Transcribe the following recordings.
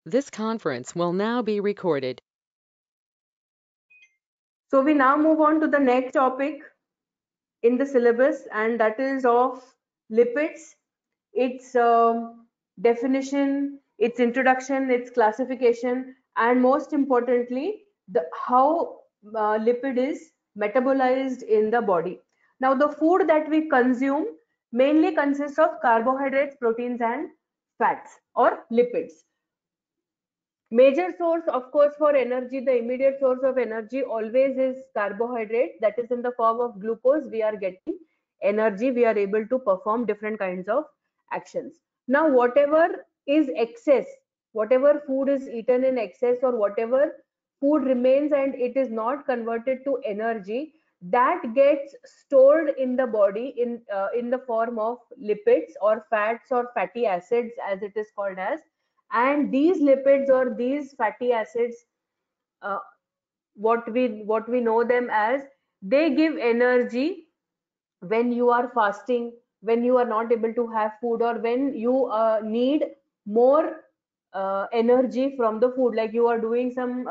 This conference will now be recorded. So we now move on to the next topic in the syllabus, and that is of lipids, its definition, its introduction, its classification, and most importantly, the how lipid is metabolized in the body. Now, the food that we consume mainly consists of carbohydrates, proteins, and fats or lipids. Major source, of course, for energy, the immediate source of energy always is carbohydrate, that is in the form of glucose. We are getting energy, we are able to perform different kinds of actions. Now, whatever is excess, whatever food is eaten in excess, or whatever food remains and it is not converted to energy, that gets stored in the body in the form of lipids or fats or fatty acids, as it is called as. And these lipids or these fatty acids, uh, what we know them as, they give energy when you are fasting, when you are not able to have food, or when you need more energy from the food, like you are doing some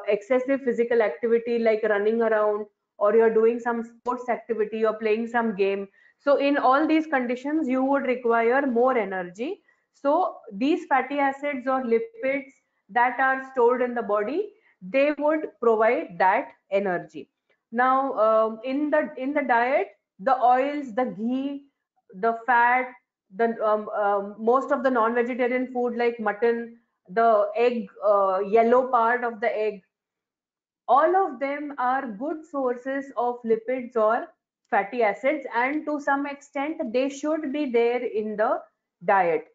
excessive physical activity like running around, or you're doing some sports activity or playing some game. So in all these conditions you would require more energy. So these fatty acids or lipids that are stored in the body, they would provide that energy. Now, in the diet, the oils, the ghee, the fat, the most of the non-vegetarian food like mutton, the egg, yellow part of the egg, all of them are good sources of lipids or fatty acids, and to some extent they should be there in the diet.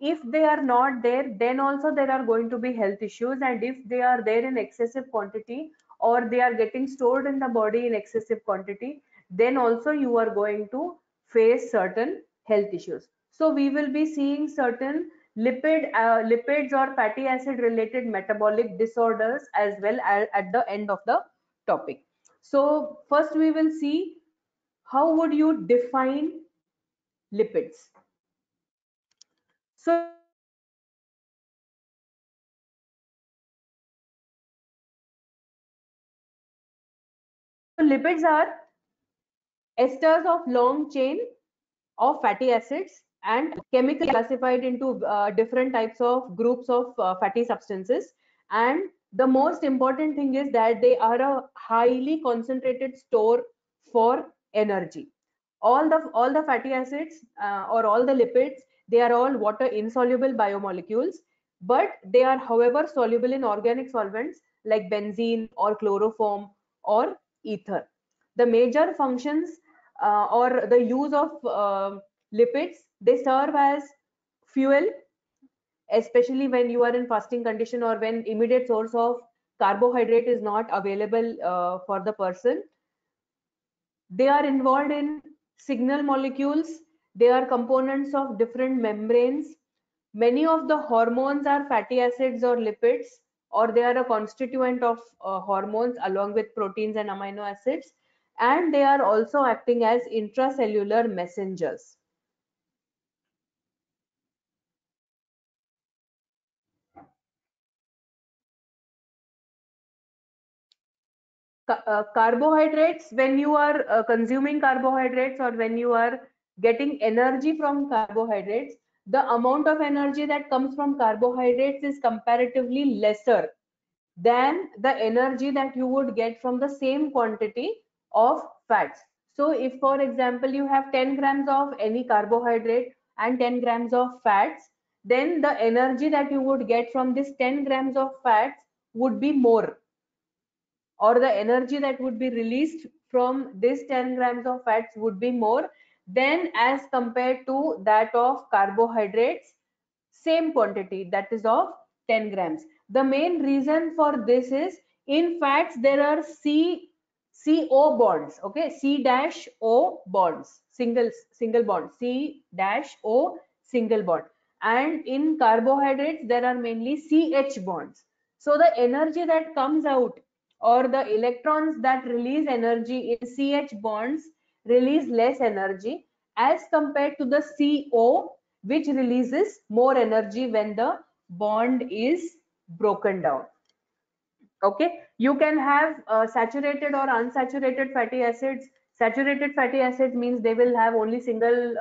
If they are not there, then also there are going to be health issues, and if they are there in excessive quantity, or they are getting stored in the body in excessive quantity, then also you are going to face certain health issues. So we will be seeing certain lipids or fatty acid related metabolic disorders as well at the end of the topic. So first we will see how would you define lipids. So lipids are esters of long chain of fatty acids and chemically classified into different types of groups of fatty substances. And the most important thing is that they are a highly concentrated store for energy. All the fatty acids or all the lipids, they are all water insoluble biomolecules, but they are however soluble in organic solvents like benzene or chloroform or ether. The major functions or the use of lipids, they serve as fuel, especially when you are in fasting condition or when immediate source of carbohydrate is not available for the person. They are involved in signal molecules. They are components of different membranes. Many of the hormones are fatty acids or lipids, or they are a constituent of hormones along with proteins and amino acids, and they are also acting as intracellular messengers. Carbohydrates, when you are consuming carbohydrates or when you are getting energy from carbohydrates, the amount of energy that comes from carbohydrates is comparatively lesser than the energy that you would get from the same quantity of fats. So if for example you have 10 grams of any carbohydrate and 10 grams of fats, then the energy that you would get from this 10 grams of fats would be more, or the energy that would be released from this 10 grams of fats would be more than as compared to that of carbohydrates, same quantity, that is of 10 grams. The main reason for this is in fats there are CO bonds, okay, C dash O bonds, single bond, C dash O single bond, and in carbohydrates there are mainly CH bonds. So the energy that comes out, or the electrons that release energy in CH bonds, release less energy as compared to the CO, which releases more energy when the bond is broken down. Okay, you can have saturated or unsaturated fatty acids. Saturated fatty acids means they will have only single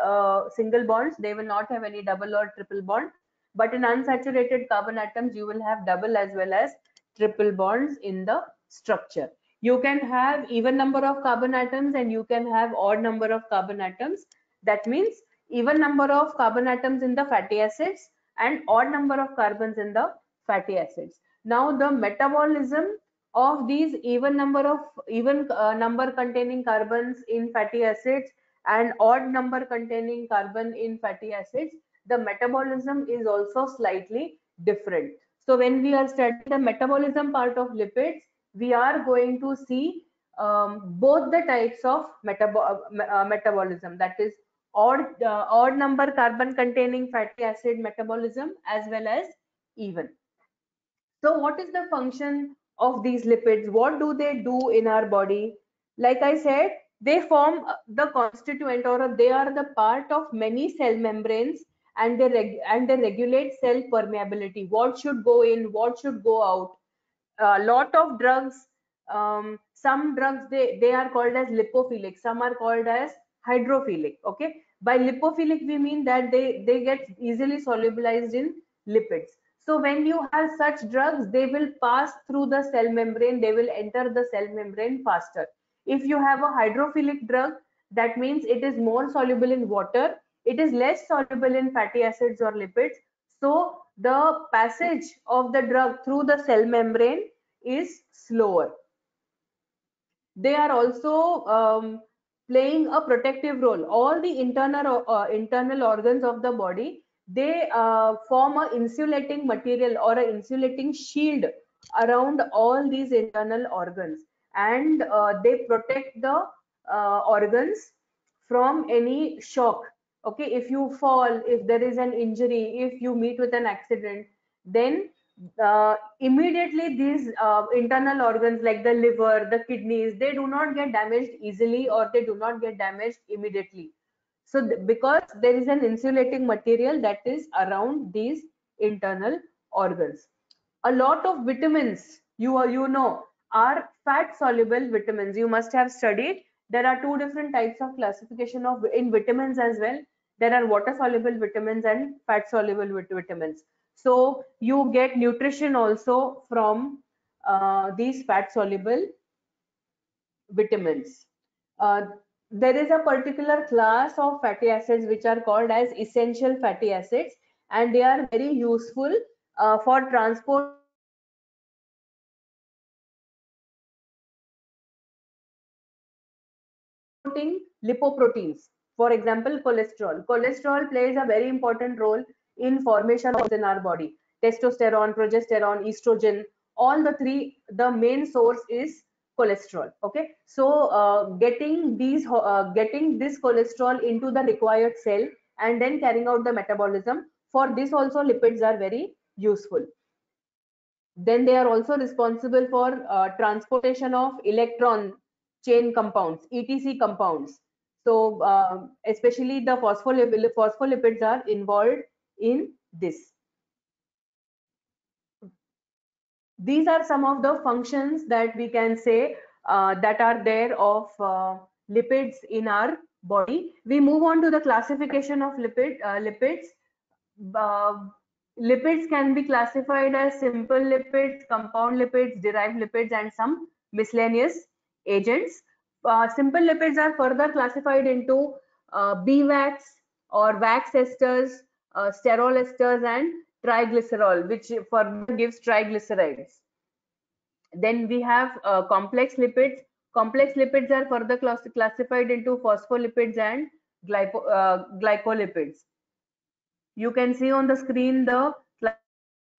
bonds. They will not have any double or triple bond. But in unsaturated carbon atoms, you will have double as well as triple bonds in the structure. You can have even number of carbon atoms and you can have odd number of carbon atoms. That means even number of carbon atoms in the fatty acids and odd number of carbons in the fatty acids. Now the metabolism of these even number containing carbons in fatty acids and odd number containing carbon in fatty acids, the metabolism is also slightly different. So when we are studying the metabolism part of lipids, we are going to see both the types of metabolism, that is odd number carbon containing fatty acid metabolism as well as even. So what is the function of these lipids? What do they do in our body? Like I said, they form the constituent, or they are the part of many cell membranes, and they regulate cell permeability. What should go in, what should go out. A lot of drugs, some drugs they are called as lipophilic, some are called as hydrophilic. Okay, by lipophilic we mean that they get easily solubilized in lipids. So when you have such drugs, they will pass through the cell membrane, they will enter the cell membrane faster. If you have a hydrophilic drug, that means it is more soluble in water, it is less soluble in fatty acids or lipids. So the passage of the drug through the cell membrane is slower. They are also playing a protective role. All the internal organs of the body, they form a insulating material or an insulating shield around all these internal organs, and they protect the organs from any shock. Okay, if you fall, if there is an injury, if you meet with an accident, then immediately these internal organs like the liver, the kidneys, they do not get damaged easily, or they do not get damaged immediately. So because there is an insulating material that is around these internal organs. A lot of vitamins, you know, are fat soluble vitamins. You must have studied. There are two different types of classification of in vitamins as well. There are water soluble vitamins and fat soluble vitamins. So you get nutrition also from these fat soluble vitamins. Uh, there is a particular class of fatty acids which are called as essential fatty acids, and they are very useful for transporting lipoproteins. For example, cholesterol. Cholesterol plays a very important role in formation of in our body. Testosterone, progesterone, estrogen, all the three, the main source is cholesterol. Okay, so getting this cholesterol into the required cell and then carrying out the metabolism, for this also lipids are very useful. Then they are also responsible for transportation of electron chain compounds, ETC compounds. So especially the phospholipids are involved in this. These are some of the functions that we can say that are there of lipids in our body. We move on to the classification of lipids. Uh, Lipids can be classified as simple lipids, compound lipids, derived lipids, and some miscellaneous agents. Simple lipids are further classified into BVAX or wax esters, sterol esters, and triglycerol, which further gives triglycerides. Then we have complex lipids. Complex lipids are further classified into phospholipids and glycolipids. You can see on the screen the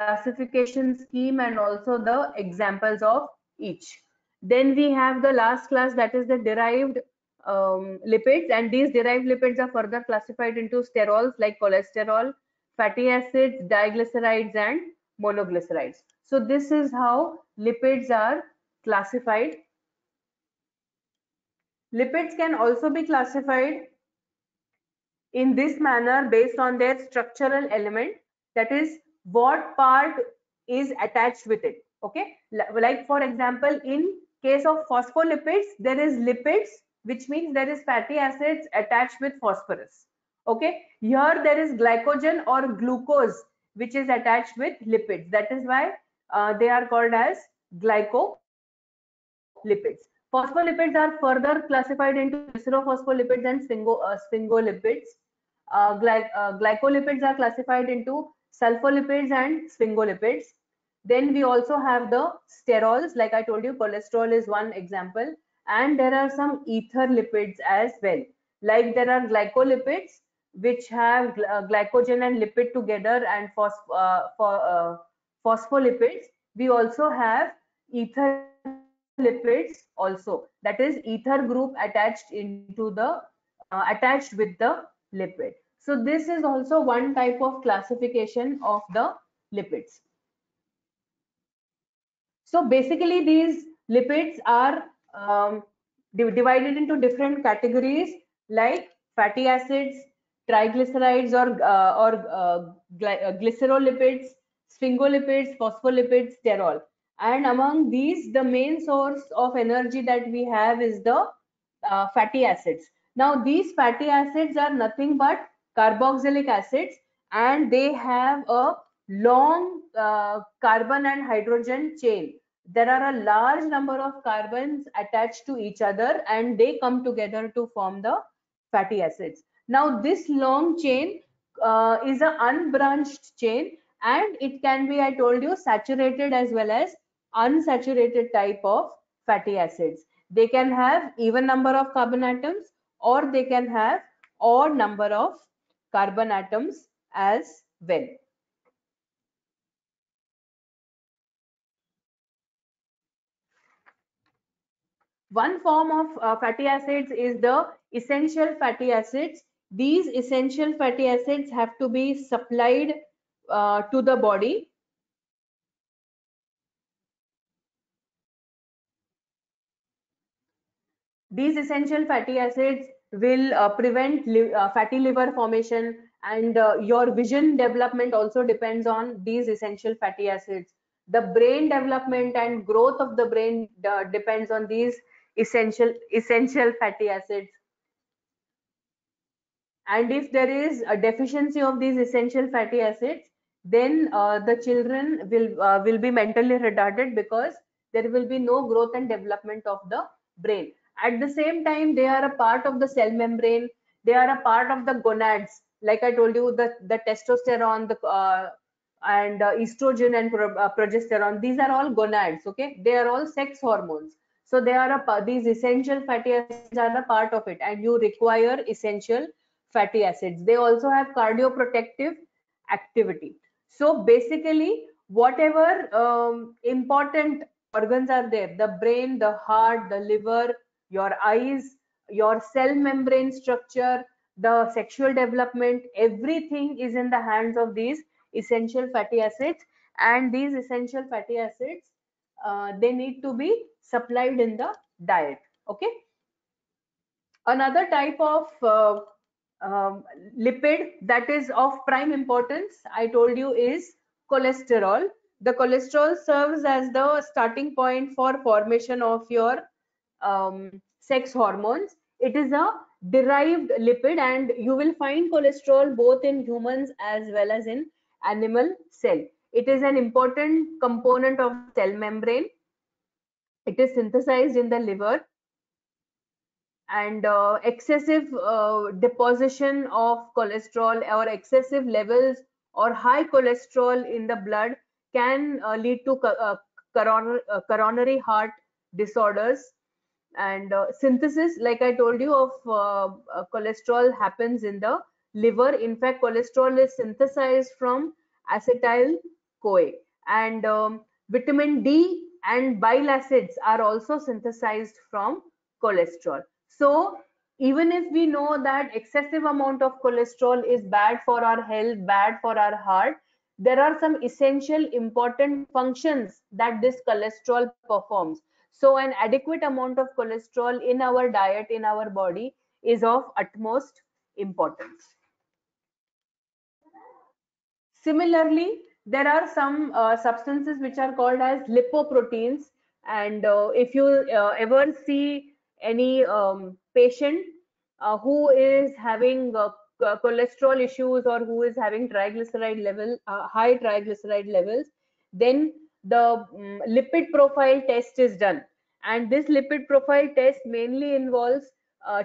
classification scheme and also the examples of each. Then we have the last class, that is the derived lipids, and these derived lipids are further classified into sterols like cholesterol, fatty acids, diglycerides, and monoglycerides. So this is how lipids are classified. Lipids can also be classified in this manner based on their structural element, that is what part is attached with it. Okay, like for example, in case of phospholipids, there is lipids, which means there is fatty acids attached with phosphorus. Okay, here there is glycogen or glucose, which is attached with lipids. That is why they are called as glycolipids. Phospholipids are further classified into glycerophospholipids and sphingolipids. Glycolipids are classified into sulfolipids and sphingolipids. Then we also have the sterols, like I told you, cholesterol is one example, and there are some ether lipids as well. Like there are glycolipids, which have glycogen and lipid together, and phospholipids. We also have ether lipids also, that is ether group attached into the attached with the lipid. So this is also one type of classification of the lipids. So basically these lipids are divided into different categories like fatty acids, triglycerides or glycerolipids, sphingolipids, phospholipids, sterol. And among these, the main source of energy that we have is the fatty acids. Now these fatty acids are nothing but carboxylic acids, and they have a long carbon and hydrogen chain. There are a large number of carbons attached to each other, and they come together to form the fatty acids. Now this long chain is an unbranched chain, and it can be, I told you, saturated as well as unsaturated type of fatty acids. They can have even number of carbon atoms, or they can have odd number of carbon atoms as well. One form of fatty acids is the essential fatty acids. These essential fatty acids have to be supplied to the body. These essential fatty acids will prevent fatty liver formation, and your vision development also depends on these essential fatty acids. The brain development and growth of the brain depends on these essential fatty acids. And if there is a deficiency of these essential fatty acids, then the children will be mentally retarded, because there will be no growth and development of the brain. At the same time, they are a part of the cell membrane. They are a part of the gonads. Like I told you, the testosterone, the and estrogen and progesterone, these are all gonads. Okay, they are all sex hormones. So they are these essential fatty acids are a part of it, and you require essential fatty acids. They also have cardioprotective activity. So basically, whatever important organs are there, the brain, the heart, the liver, your eyes, your cell membrane structure, the sexual development, everything is in the hands of these essential fatty acids. And these essential fatty acids, they need to be supplied in the diet. Okay. Another type of um, lipid that is of prime importance, I told you, is cholesterol. The cholesterol serves as the starting point for formation of your sex hormones. It is a derived lipid, and you will find cholesterol both in humans as well as in animal cell. It is an important component of cell membrane. It is synthesized in the liver, and excessive deposition of cholesterol or excessive levels or high cholesterol in the blood can lead to coronary heart disorders. And synthesis, like I told you, of cholesterol happens in the liver. In fact, cholesterol is synthesized from acetyl CoA, and vitamin D and bile acids are also synthesized from cholesterol. So even if we know that excessive amount of cholesterol is bad for our health, bad for our heart, there are some essential important functions that this cholesterol performs. So an adequate amount of cholesterol in our diet, in our body, is of utmost importance. Similarly, there are some substances which are called as lipoproteins, and if you ever see any patient who is having cholesterol issues, or who is having triglyceride level high triglyceride levels, then the lipid profile test is done, and this lipid profile test mainly involves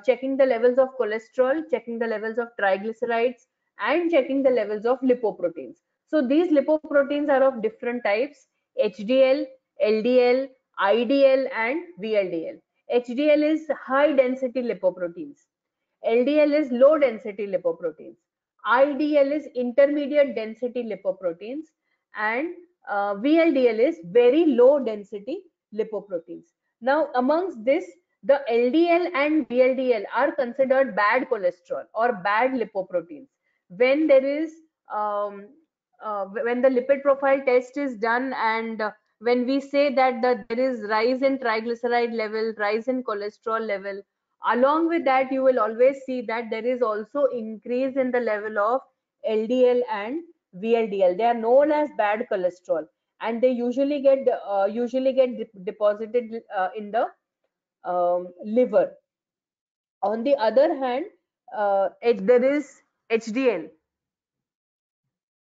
checking the levels of cholesterol, checking the levels of triglycerides, and checking the levels of lipoproteins. So these lipoproteins are of different types: HDL, LDL, IDL, and VLDL. HDL is high density lipoproteins. LDL is low density lipoproteins. IDL is intermediate density lipoproteins, and VLDL is very low density lipoproteins. Now, amongst this, the LDL and VLDL are considered bad cholesterol or bad lipoproteins. When there is when the lipid profile test is done, and when we say that there is rise in triglyceride level, rise in cholesterol level, along with that you will always see that there is also increase in the level of LDL and VLDL. They are known as bad cholesterol, and they usually get deposited in the liver. On the other hand, there is HDL.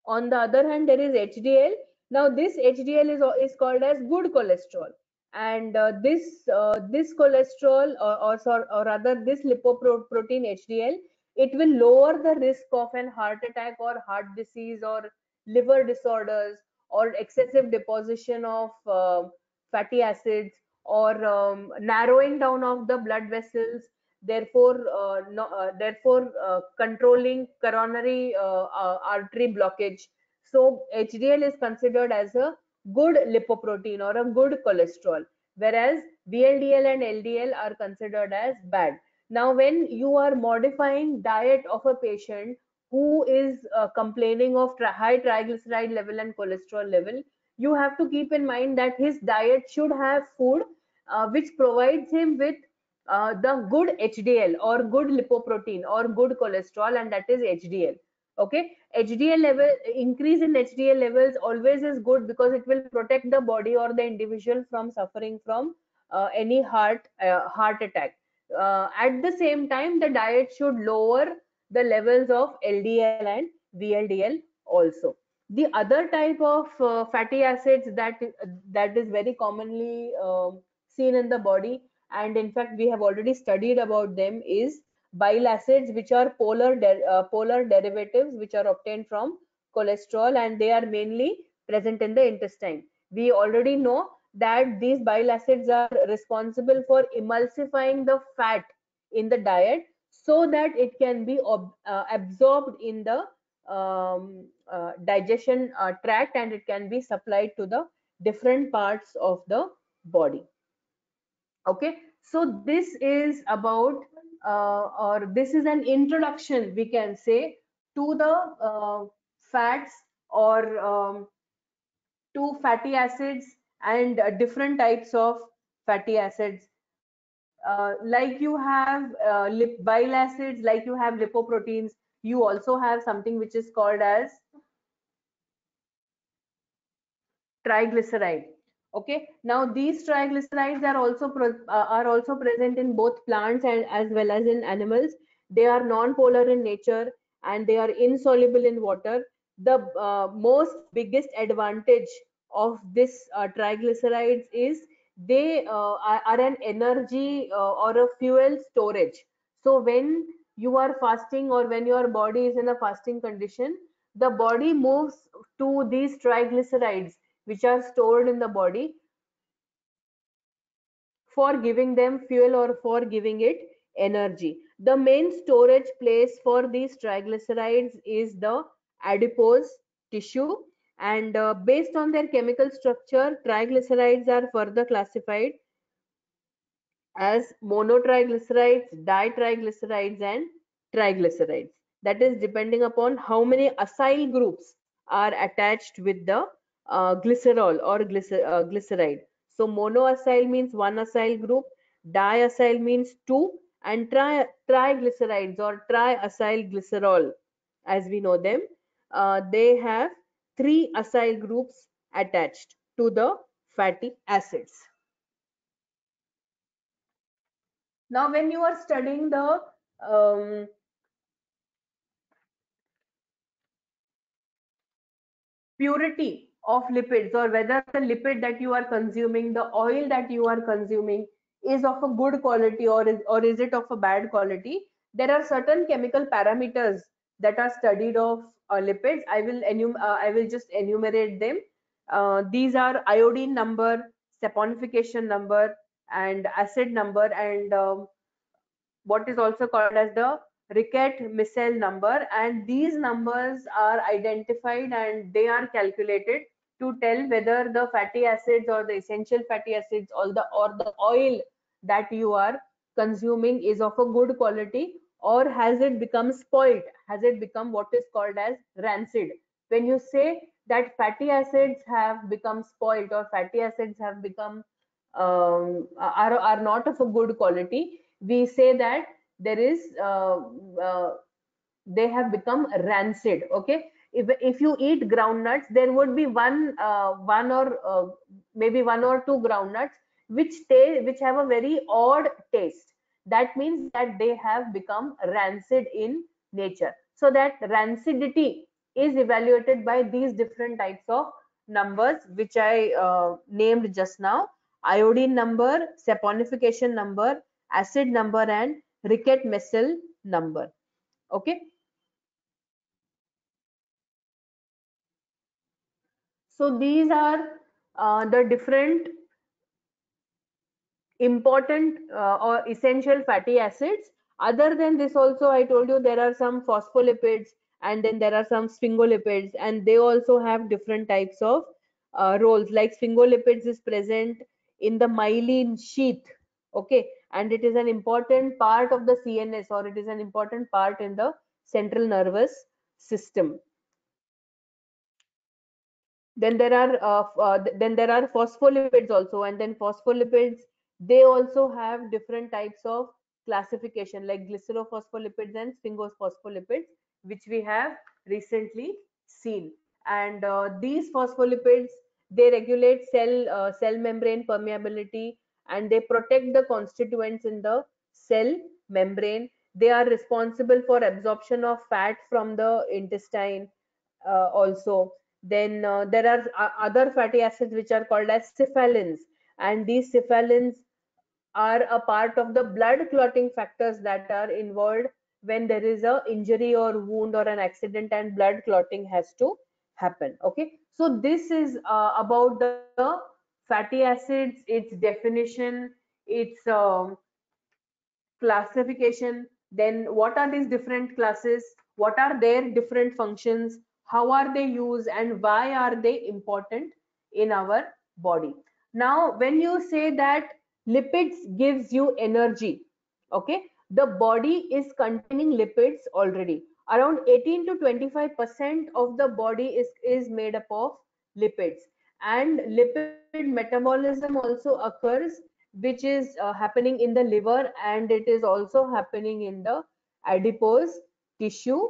On the other hand, there is HDL. Now this HDL is called as good cholesterol, and this cholesterol, or rather this lipoprotein HDL, it will lower the risk of an heart attack or heart disease or liver disorders, or excessive deposition of fatty acids, or narrowing down of the blood vessels, therefore no, therefore controlling coronary artery blockage. So HDL is considered as a good lipoprotein or a good cholesterol, whereas VLDL and LDL are considered as bad. Now when you are modifying diet of a patient who is complaining of high triglyceride level and cholesterol level, you have to keep in mind that his diet should have food which provides him with the good HDL or good lipoprotein or good cholesterol, and that is HDL. Okay, HDL level, increase in HDL levels always is good, because it will protect the body or the individual from suffering from any heart attack. At the same time, the diet should lower the levels of LDL and VLDL also. The other type of fatty acids that is very commonly seen in the body, and in fact we have already studied about them, is bile acids, which are polar derivatives which are obtained from cholesterol, and they are mainly present in the intestine. We already know that these bile acids are responsible for emulsifying the fat in the diet, so that it can be absorbed in the digestion tract, and it can be supplied to the different parts of the body. Okay, so this is about or this is an introduction, we can say, to the fats, or to fatty acids, and different types of fatty acids. Like you have bile acids, like you have lipoproteins, you also have something which is called as triglyceride. Okay, now these triglycerides are also present in both plants and as well as in animals. They are non-polar in nature, and they are insoluble in water. The most biggest advantage of this triglycerides is they are an energy or a fuel storage. So when you are fasting, or when your body is in a fasting condition, the body moves to these triglycerides, which are stored in the body, for giving them fuel or for giving it energy. The main storage place for these triglycerides is the adipose tissue, and based on their chemical structure, triglycerides are further classified as monotriglycerides, ditriglycerides, and triglycerides. That is depending upon how many acyl groups are attached with the glycerol or glyceride. So monoacyl means one acyl group, diacyl means two, and triglycerides or triacyl glycerol, as we know them, they have three acyl groups attached to the fatty acids. Now, when you are studying the purity of lipids, or whether the lipid that you are consuming, the oil that you are consuming, is of a good quality, or is it of a bad quality, there are certain chemical parameters that are studied of lipids. I will just enumerate them. These are iodine number, saponification number, and acid number, and what is also called as the Rickett-Missel number, and these numbers are identified and they are calculated to tell whether the fatty acids or the essential fatty acids, or the oil that you are consuming is of a good quality, or has it become spoiled, has it become what is called as rancid. When you say that fatty acids have become spoiled, or fatty acids have become are not of a good quality, we say that there is they have become rancid. Okay, if you eat groundnuts, there would be one or maybe one or two groundnuts which have a very odd taste. That means that they have become rancid in nature. So that rancidity is evaluated by these different types of numbers which I named just now: iodine number, saponification number, acid number, and Rickett-Missel number. Okay, so these are the different important or essential fatty acids. Other than this, also I told you there are some phospholipids, and then there are some sphingolipids, and they also have different types of roles. Like sphingolipids is present in the myelin sheath. Okay, and it is an important part of the CNS, or it is an important part in the central nervous system. Then there are phospholipids also, and then phospholipids, they also have different types of classification, like glycerophospholipids and sphingospholipids, which we have recently seen. And these phospholipids, they regulate cell membrane permeability, and they protect the constituents in the cell membrane. They are responsible for absorption of fat from the intestine also. Then there are other fatty acids which are called as cephalins, and these cephalins are a part of the blood clotting factors that are involved when there is a injury or wound or an accident and blood clotting has to happen. Okay, so this is about the fatty acids, its definition, its classification. Then what are these different classes, what are their different functions, how are they used, and why are they important in our body. Now when you say that lipids gives you energy, okay, the body is containing lipids already. Around 18 to 25% of the body is made up of lipids, and lipid metabolism also occurs, which is happening in the liver, and it is also happening in the adipose tissue.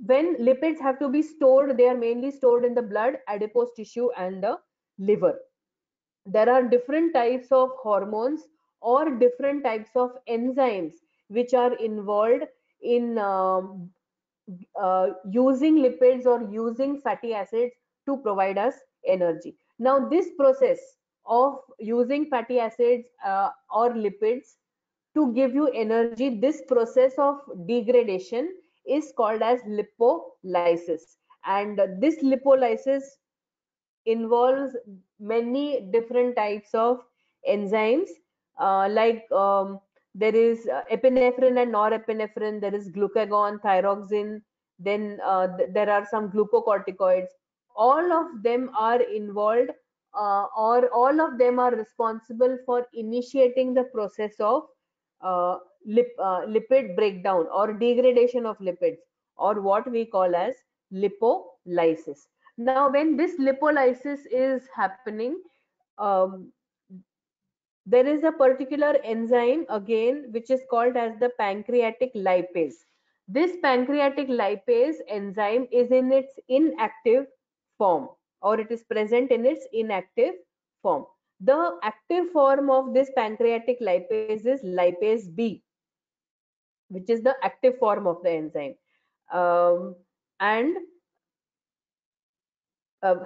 When lipids have to be stored, they are mainly stored in the blood, adipose tissue, and the liver. There are different types of hormones or different types of enzymes which are involved in using lipids or using fatty acids to provide us energy. Now, this process of using fatty acids or lipids to give you energy, this process of degradation is called as lipolysis. And this lipolysis involves many different types of enzymes, there is epinephrine and norepinephrine, there is glucagon, thyroxine, then there are some glucocorticoids. All of them are involved, or all of them are responsible for initiating the process of lipid breakdown or degradation of lipids, or what we call as lipolysis. Now, when this lipolysis is happening, um, there is a particular enzyme again which is called as the pancreatic lipase. This pancreatic lipase enzyme is in its inactive form, or it is present in its inactive form. The active form of this pancreatic lipase is lipase B, which is the active form of the enzyme. And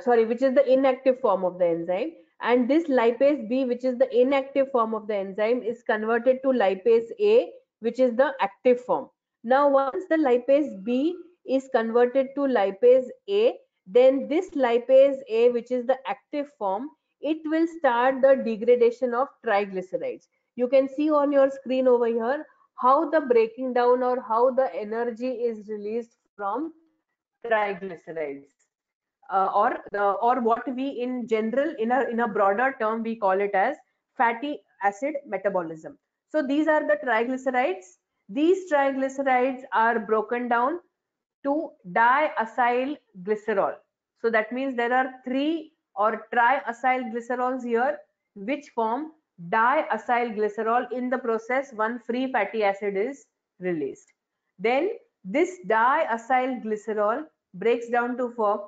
sorry, which is the inactive form of the enzyme. And this lipase B, which is the inactive form of the enzyme, is converted to lipase A, which is the active form. Now, once the lipase B is converted to lipase A, then this lipase A, which is the active form, it will start the degradation of triglycerides. You can see on your screen over here how the breaking down or how the energy is released from triglycerides. Or what we in general, in a broader term, we call it as fatty acid metabolism. So these are the triglycerides. These triglycerides are broken down to diacyl glycerol. So that means there are three or triacyl glycerols here, which form diacyl glycerol. In the process, one free fatty acid is released. Then this diacyl glycerol breaks down to form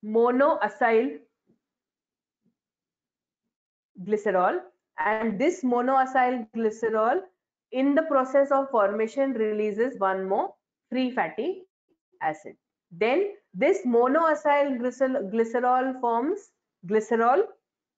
monoacyl glycerol, and this monoacyl glycerol in the process of formation releases one more free fatty acid. Then this monoacyl glycerol forms glycerol.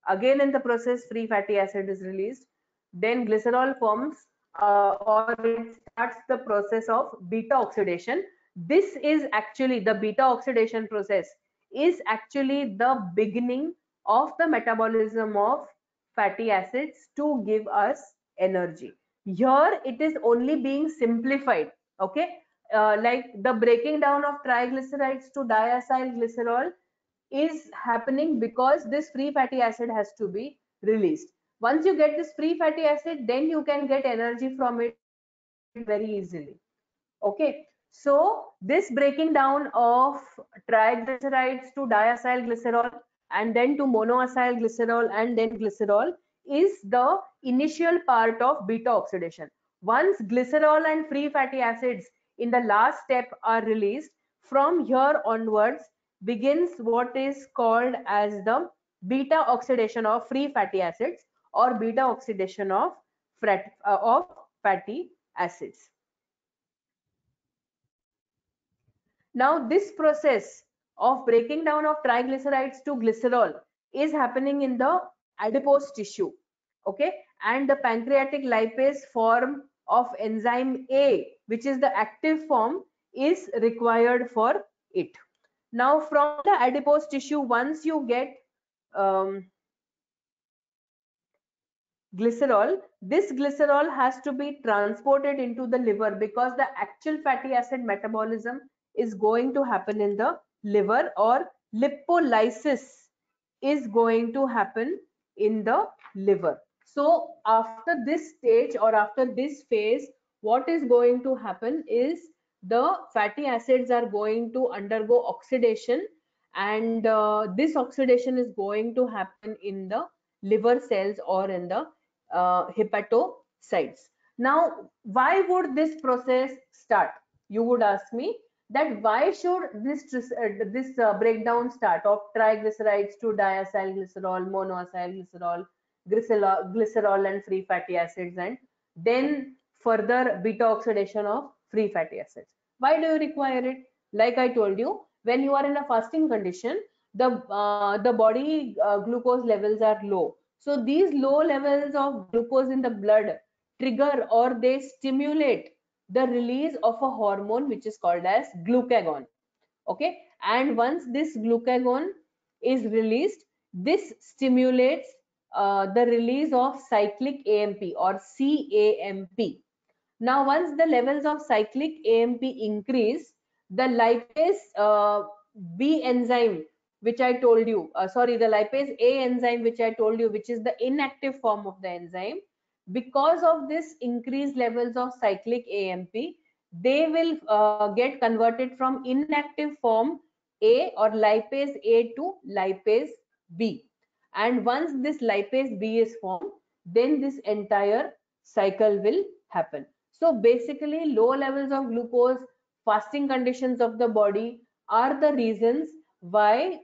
Again, in the process, free fatty acid is released. Then glycerol forms or it starts the process of beta oxidation. This is actually the beta oxidation process is actually the beginning of the metabolism of fatty acids to give us energy. Here it is only being simplified. Okay, like the breaking down of triglycerides to diacyl glycerol is happening because this free fatty acid has to be released. Once you get this free fatty acid, then you can get energy from it very easily. Okay, so this breaking down of triglycerides to diacyl glycerol and then to monoacyl glycerol and then glycerol is the initial part of beta oxidation. Once glycerol and free fatty acids in the last step are released, from here onwards begins what is called as the beta oxidation of free fatty acids or beta oxidation of fatty acids. Now, this process of breaking down of triglycerides to glycerol is happening in the adipose tissue. Okay, and the pancreatic lipase form of enzyme A, which is the active form, is required for it. Now, from the adipose tissue, once you get glycerol, this glycerol has to be transported into the liver because the actual fatty acid metabolism is going to happen in the liver, or lipolysis is going to happen in the liver. So after this stage or after this phase, what is going to happen is the fatty acids are going to undergo oxidation, and this oxidation is going to happen in the liver cells or in the hepatocytes. Now, why would this process start? You would ask me that why should this breakdown start of triglycerides to diacyl glycerol, monoacyl glycerol, glycerol and free fatty acids, and then further beta oxidation of free fatty acids. Why do you require it? Like I told you, when you are in a fasting condition, the body glucose levels are low. So these low levels of glucose in the blood trigger or they stimulate the release of a hormone which is called as glucagon. Okay, and once this glucagon is released, this stimulates the release of cyclic AMP or CAMP. Now, once the levels of cyclic AMP increase, the lipase B enzyme, which I told you, sorry, the lipase A enzyme, which I told you, which is the inactive form of the enzyme, because of this increased levels of cyclic AMP, they will get converted from inactive form A or lipase A to lipase B. And once this lipase B is formed, then this entire cycle will happen. So basically, low levels of glucose, fasting conditions of the body are the reasons why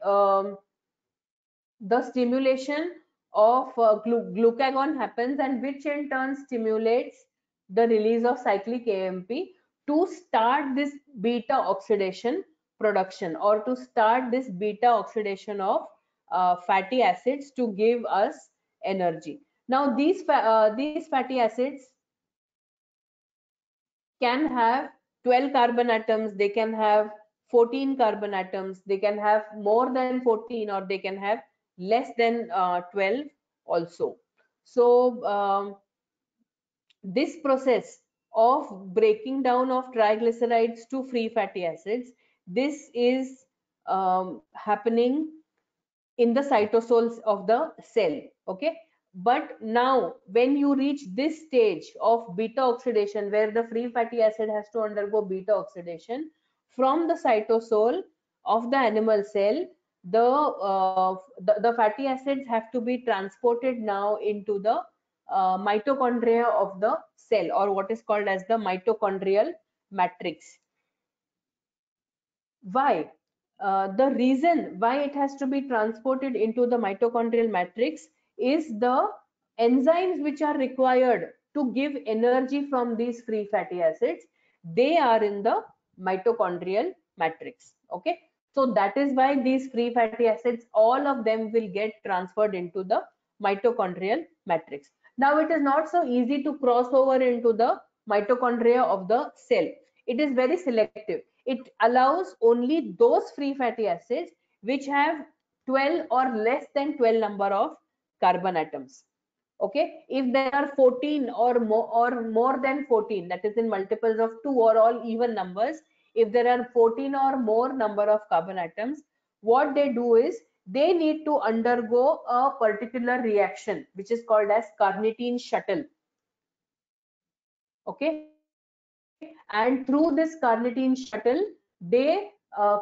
the stimulation of glucagon happens, and which in turn stimulates the release of cyclic AMP to start this beta oxidation production, or to start this beta oxidation of fatty acids to give us energy. Now these fatty acids can have 12 carbon atoms, they can have 14 carbon atoms, they can have more than 14, or they can have less than 12 also. So this process of breaking down of triglycerides to free fatty acids, this is happening in the cytosols of the cell. Okay, but now when you reach this stage of beta oxidation, where the free fatty acid has to undergo beta oxidation from the cytosol of the animal cell, the fatty acids have to be transported now into the mitochondria of the cell, or what is called as the mitochondrial matrix. Why? The reason why it has to be transported into the mitochondrial matrix is the enzymes which are required to give energy from these free fatty acids. They are in the mitochondrial matrix. Okay, so that is why these free fatty acids, all of them will get transferred into the mitochondrial matrix. Now it is not so easy to cross over into the mitochondria of the cell. It is very selective. It allows only those free fatty acids which have 12 or less than 12 number of carbon atoms. Okay, if there are 14 or more than 14, that is in multiples of 2 or all even numbers, if there are 14 or more number of carbon atoms, what they do is they need to undergo a particular reaction which is called as carnitine shuttle. Okay, and through this carnitine shuttle, they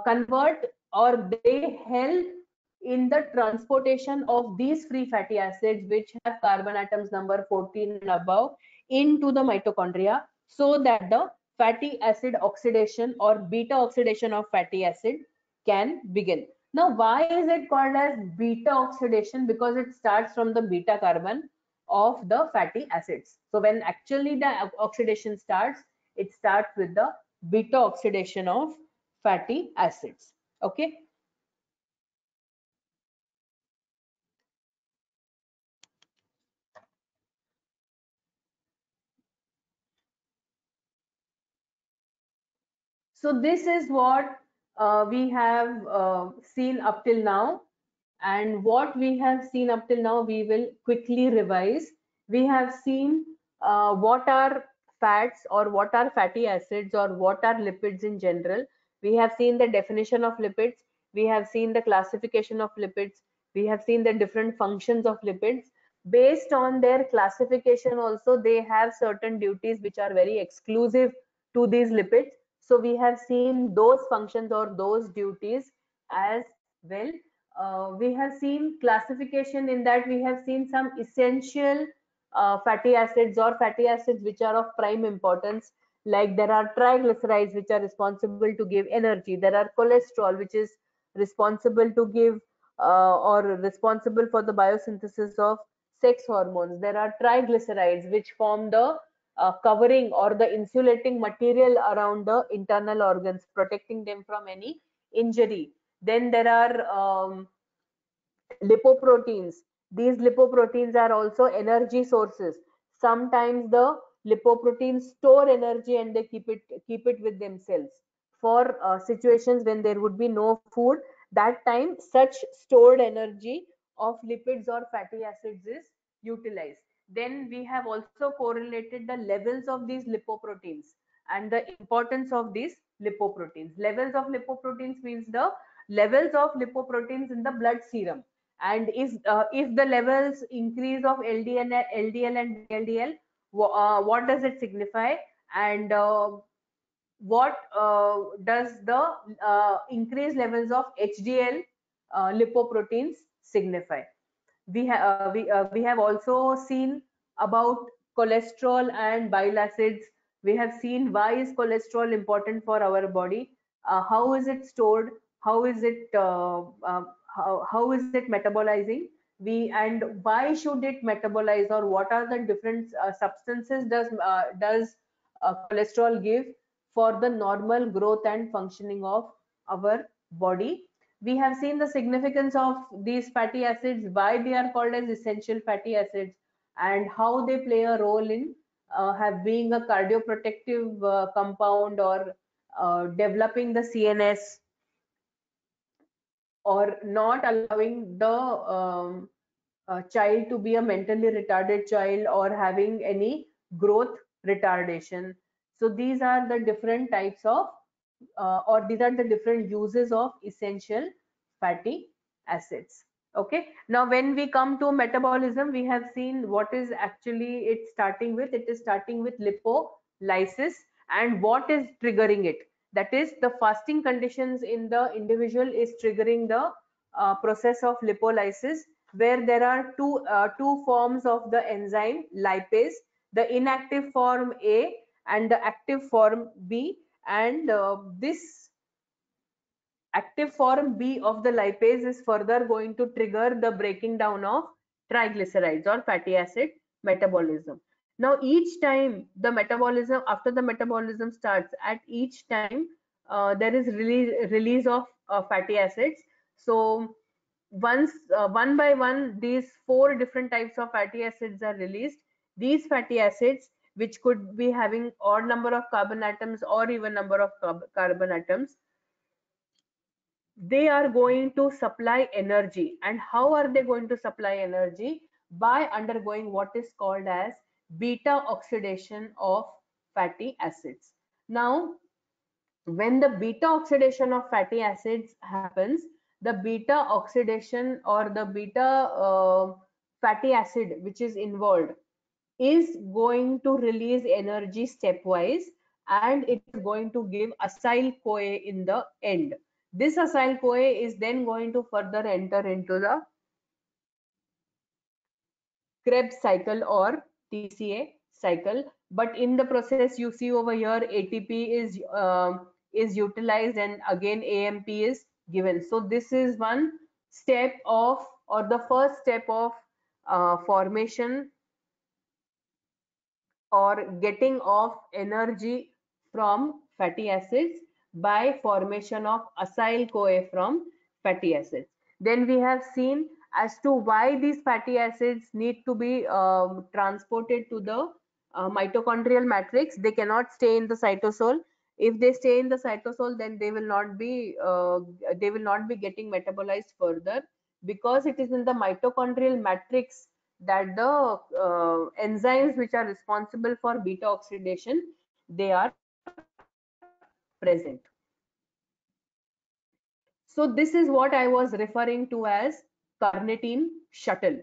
convert, or they help in the transportation of these free fatty acids which have carbon atoms number 14 and above into the mitochondria, so that the fatty acid oxidation or beta oxidation of fatty acid can begin. Now why is it called as beta oxidation? Because it starts from the beta carbon of the fatty acids. So when actually the oxidation starts, it starts with the beta oxidation of fatty acids. Okay, so this is what we have seen up till now, and what we have seen up till now we will quickly revise. We have seen what are fats, or what are fatty acids, or what are lipids in general. We have seen the definition of lipids, we have seen the classification of lipids, we have seen the different functions of lipids. Based on their classification also, they have certain duties which are very exclusive to these lipids. So we have seen those functions or those duties as well. We have seen classification, in that we have seen some essential fatty acids, or fatty acids which are of prime importance, like there are triglycerides which are responsible to give energy, there are cholesterol which is responsible to give or responsible for the biosynthesis of sex hormones, there are triglycerides which form the covering or the insulating material around the internal organs, protecting them from any injury. Then there are lipoproteins. These lipoproteins are also energy sources. Sometimes the lipoproteins store energy and they keep it with themselves for situations when there would be no food. That time such stored energy of lipids or fatty acids is utilized. Then we have also correlated the levels of these lipoproteins and the importance of these lipoproteins. Levels of lipoproteins means the levels of lipoproteins in the blood serum, and if the levels increase of LDL and VLDL, what does it signify, and what does the increased levels of HDL lipoproteins signify? We have also seen about cholesterol and bile acids. We have seen why is cholesterol important for our body, how is it stored, how is it how is it metabolizing, and why should it metabolize, or what are the different substances does cholesterol give for the normal growth and functioning of our body. We have seen the significance of these fatty acids, why they are called as essential fatty acids, and how they play a role in have being a cardioprotective compound, or developing the CNS, or not allowing the child to be a mentally retarded child or having any growth retardation. So these are the different types of or these are the different uses of essential fatty acids. Okay, now when we come to metabolism, we have seen what is actually it starting with. It is starting with lipolysis, and what is triggering it, that is the fasting conditions in the individual is triggering the process of lipolysis, where there are two forms of the enzyme lipase, the inactive form A and the active form B, and this active form B of the lipase is further going to trigger the breaking down of triglycerides or fatty acid metabolism. Now each time the metabolism, after the metabolism starts, at each time there is release of fatty acids. So once one by one these four different types of fatty acids are released. These fatty acids, which could be having odd number of carbon atoms or even number of carbon atoms, they are going to supply energy. And how are they going to supply energy? By undergoing what is called as beta oxidation of fatty acids. Now when the beta oxidation of fatty acids happens, the beta oxidation or the beta fatty acid which is involved is going to release energy stepwise, and it is going to give acyl CoA in the end. This acyl CoA is then going to further enter into the Krebs cycle or TCA cycle. But in the process, you see over here ATP is utilized, and again AMP is given. So this is one step of, or the first step of formation or getting of energy from fatty acids by formation of acyl CoA from fatty acids. Then we have seen as to why these fatty acids need to be transported to the mitochondrial matrix. They cannot stay in the cytosol. If they stay in the cytosol, then they will not be getting metabolized further, because it is in the mitochondrial matrix that the enzymes which are responsible for beta oxidation, they are present. So this is what I was referring to as carnitine shuttle.